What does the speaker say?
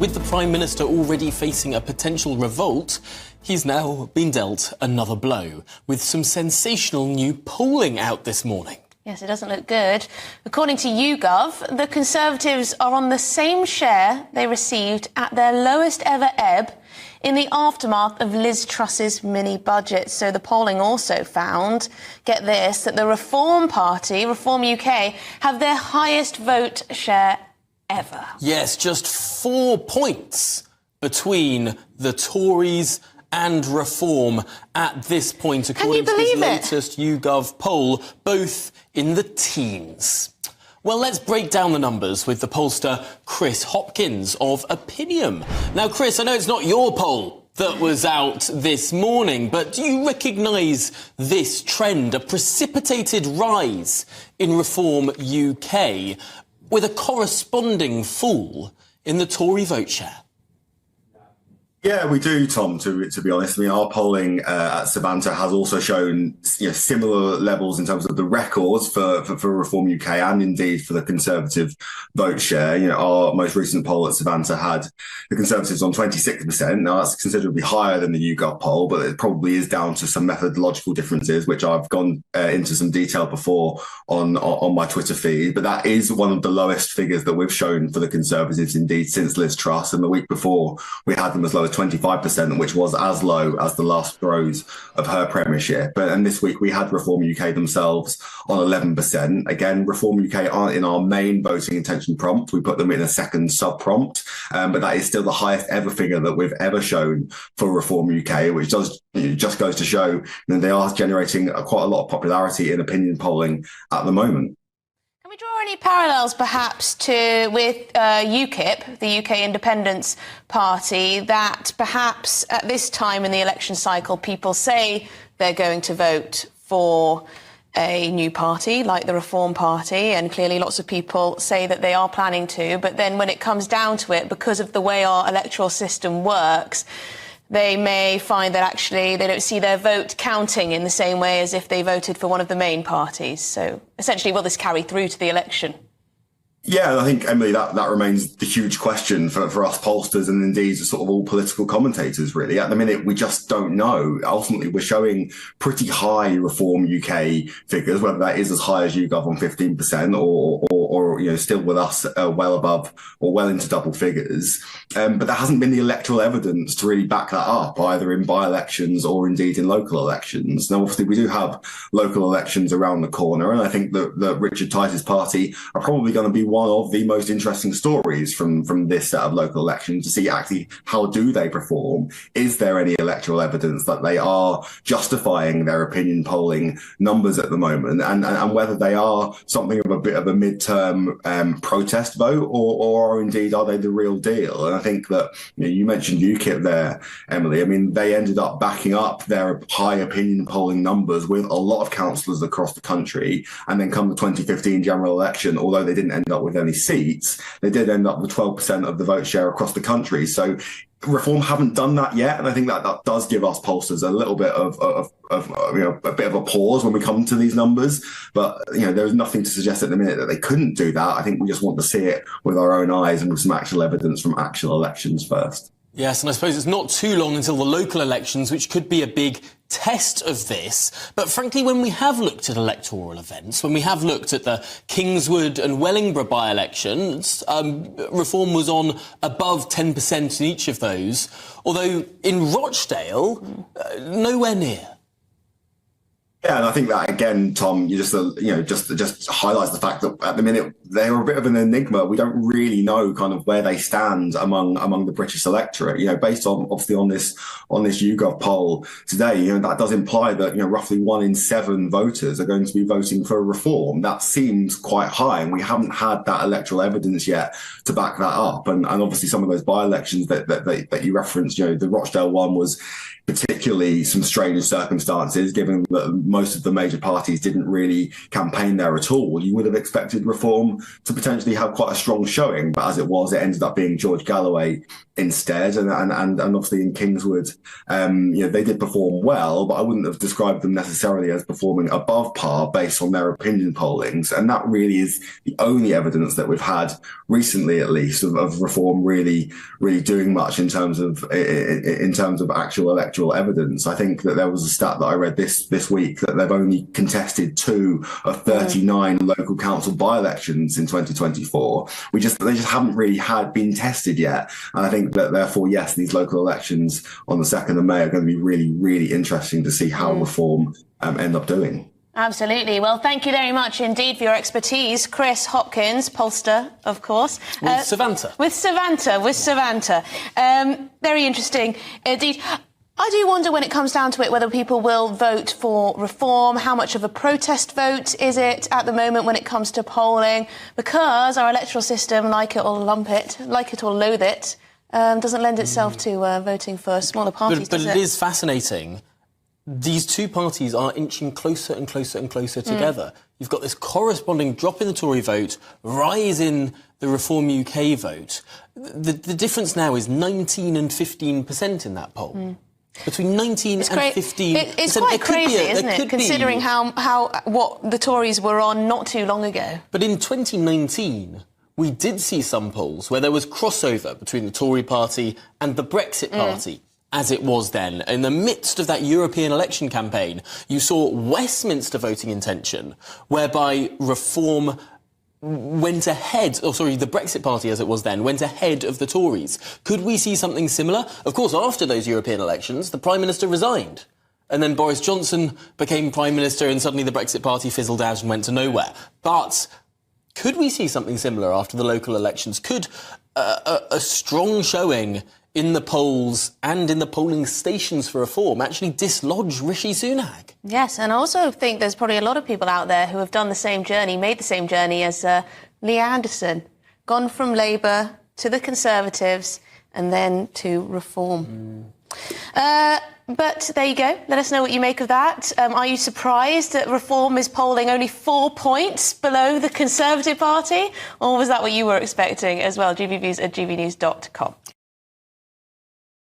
With the Prime Minister already facing a potential revolt, he's now been dealt another blow, with some sensational new polling out this morning. Yes, it doesn't look good. According to YouGov, the Conservatives are on the same share they received at their lowest ever ebb in the aftermath of Liz Truss's mini-budget. So the polling also found, get this, that the Reform Party, Reform UK, have their highest vote share ever. Yes, just 4 points between the Tories and Reform at this point, according to this latest YouGov poll, both in the teens. Well, let's break down the numbers with the pollster Chris Hopkins of Opinium. Now, Chris, I know it's not your poll that was out this morning, but do you recognise this trend, a precipitated rise in Reform UK with a corresponding fall in the Tory vote share? Yeah, we do, Tom, to be honest. I mean, our polling at Savanta has also shown similar levels in terms of the records for Reform UK and indeed for the Conservative vote share. Our most recent poll at Savanta had the Conservatives on 26%. Now, that's considerably higher than the YouGov poll, but it probably is down to some methodological differences, which I've gone into some detail before on my Twitter feed. But that is one of the lowest figures that we've shown for the Conservatives, indeed, since Liz Truss. And the week before, we had them as low as 25%, which was as low as the last throes of her premiership. And this week we had Reform UK themselves on 11%. Again, Reform UK aren't in our main voting intention prompt. We put them in a second sub-prompt, but that is still the highest ever figure that we've ever shown for Reform UK, which just goes to show that they are generating quite a lot of popularity in opinion polling at the moment. Can we draw any parallels, perhaps, with UKIP, the UK Independence Party, that perhaps at this time in the election cycle, people say they're going to vote for a new party like the Reform Party, and clearly lots of people say that they are planning to, but then when it comes down to it, because of the way our electoral system works, they may find that actually they don't see their vote counting in the same way as if they voted for one of the main parties. So essentially, will this carry through to the election? Yeah, I think, Emily, that remains the huge question for us pollsters and indeed sort of all political commentators, really. At the minute, we just don't know. Ultimately, we're showing pretty high Reform UK figures, whether that is as high as YouGov on 15% or still with us well above or well into double figures. But there hasn't been the electoral evidence to really back that up, either in by-elections or indeed in local elections. Now, obviously, we do have local elections around the corner, and I think that Richard Tice's party are probably going to be one of the most interesting stories from this set of local elections, to see actually how do they perform. Is there any electoral evidence that they are justifying their opinion polling numbers at the moment, and whether they are something of a bit of a midterm protest vote, or indeed are they the real deal? And I think that you mentioned UKIP there, Emily. I mean, they ended up backing up their high opinion polling numbers with a lot of councillors across the country, and then come the 2015 general election, although they didn't end up with any seats, they did end up with 12% of the vote share across the country. So Reform haven't done that yet, and I think that does give us pollsters a little bit of a bit of a pause when we come to these numbers. But there's nothing to suggest at the minute that they couldn't do that. I think we just want to see it with our own eyes and with some actual evidence from actual elections first. Yes, and I suppose it's not too long until the local elections, which could be a big test of this. But frankly, when we have looked at electoral events, when we have looked at the Kingswood and Wellingborough by-elections, Reform was on above 10% in each of those, although in Rochdale, nowhere near. Yeah, and I think that again, Tom, you just highlights the fact that at the minute they're a bit of an enigma. We don't really know kind of where they stand among the British electorate. Based on obviously on this YouGov poll today, that does imply that roughly 1 in 7 voters are going to be voting for Reform. That seems quite high, and we haven't had that electoral evidence yet to back that up. And obviously some of those by-elections that you referenced, the Rochdale one was particularly some strange circumstances, given that most of the major parties didn't really campaign there at all, you would have expected Reform to potentially have quite a strong showing. But as it was, it ended up being George Galloway instead, and obviously in Kingswood, they did perform well, but I wouldn't have described them necessarily as performing above par based on their opinion pollings. And that really is the only evidence that we've had recently, at least, of Reform really doing much in terms of actual electoral evidence. I think that there was a stat that I read this week that they've only contested 2 of 39 local council by-elections in 2024. They just haven't really been tested yet. And I think that therefore, yes, these local elections on the 2nd of May are going to be really, really interesting to see how Reform end up doing. Absolutely. Well, thank you very much indeed for your expertise. Chris Hopkins, pollster, of course. With Savanta. With Savanta. Very interesting indeed. I do wonder, when it comes down to it, whether people will vote for Reform. How much of a protest vote is it at the moment when it comes to polling? Because our electoral system, like it or lump it, like it or loathe it, doesn't lend itself to voting for smaller parties, but it is fascinating. These two parties are inching closer and closer and closer together. You've got this corresponding drop in the Tory vote, rise in the Reform UK vote. The difference now is 19 and 15% in that poll. Between 19 and 15. It's quite crazy, isn't it, considering what the Tories were on not too long ago. But in 2019, we did see some polls where there was crossover between the Tory party and the Brexit party, as it was then. In the midst of that European election campaign, you saw Westminster voting intention, whereby Reform went ahead, the Brexit party, as it was then, went ahead of the Tories. Could we see something similar? Of course, after those European elections, the Prime Minister resigned. And then Boris Johnson became Prime Minister, and suddenly the Brexit party fizzled out and went to nowhere. But could we see something similar after the local elections? Could a strong showing in the polls and in the polling stations for Reform actually dislodge Rishi Sunak? Yes, and I also think there's probably a lot of people out there who have done the same journey, made the same journey as Lee Anderson, gone from Labour to the Conservatives and then to Reform. But there you go. Let us know what you make of that. Are you surprised that Reform is polling only 4 points below the Conservative Party? Or was that what you were expecting as well? GBviews@gbnews.com.